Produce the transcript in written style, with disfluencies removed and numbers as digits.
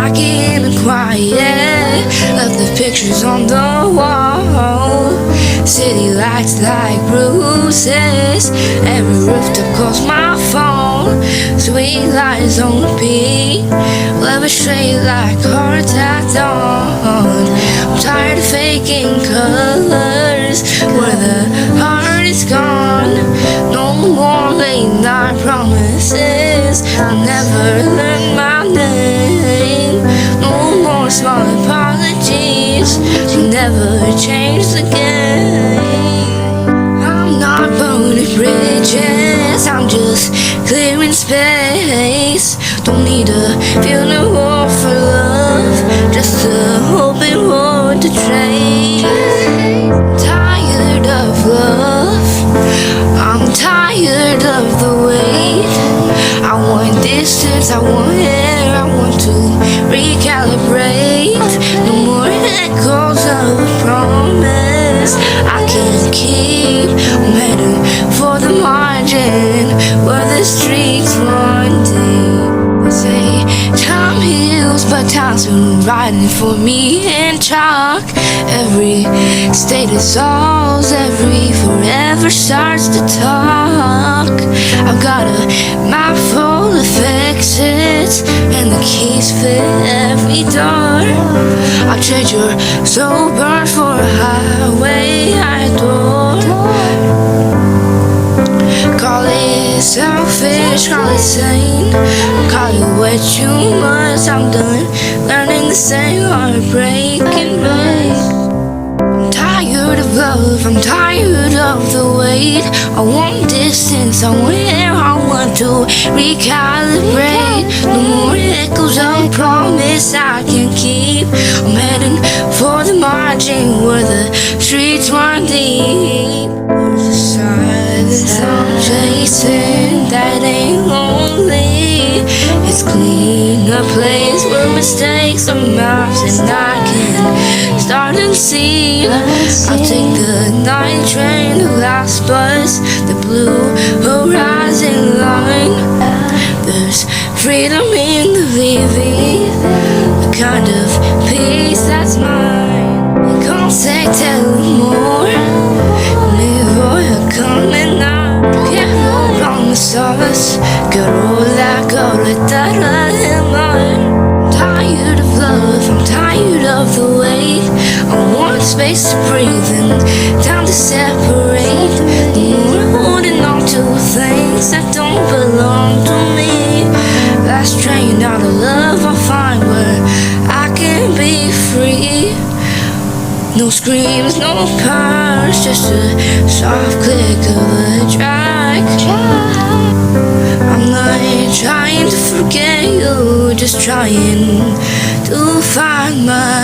back in the quiet of the pictures on the wall. City lights like bruises, every rooftop calls my phone. Sweet lies on repeat, love is straight like hearts at dawn. I'm tired of faking colors where the heart is gone. No more late night promises, I'll never learn my name. No more small apologies, you'll never change the game. I'm not burning bridges, I'm just clearing space. Don't need to feel no war for love, just a open road to trace. Tired of love, I'm tired of the wait. I want distance, I want air, I want to recalibrate. No more echoes of a promise I can't keep. I'm heading for the margin where the streets run deep. They say time heals, but time's been riding for me in chalk. Every state dissolves, every forever starts to talk. I've got a map full of exits, and the keys fit every door. I'll trade your soul burn for a highway I adore. Call it selfish, call it sane, call it way too much. I'm done learning the same heartbreaking ways. I'm tired of love, I'm tired of the wait. I want distance, I want air, I want to recalibrate. No more echoes of promise I can't keep. I'm heading for the margin where the streets run deep. There's a silence I'm chasing that ain't lonely. It's clean, a place where mistakes are maps and I can start and see. I'll take the night train, the last bus, the blue horizon line. There's freedom in the leaving, the kind of peace that's mine. You can't say tell more, live or you're coming now. Can't no promise us, Carola, Corretara, I'm tired of love, I'm tired of the wait. I want space to breathe and time to separate. No more holding on to things that don't belong to me. Last train out of love, I'll find where I can be free. No screams, no purrs, just a soft click of a track. I'm not trying to forget you, just trying to find my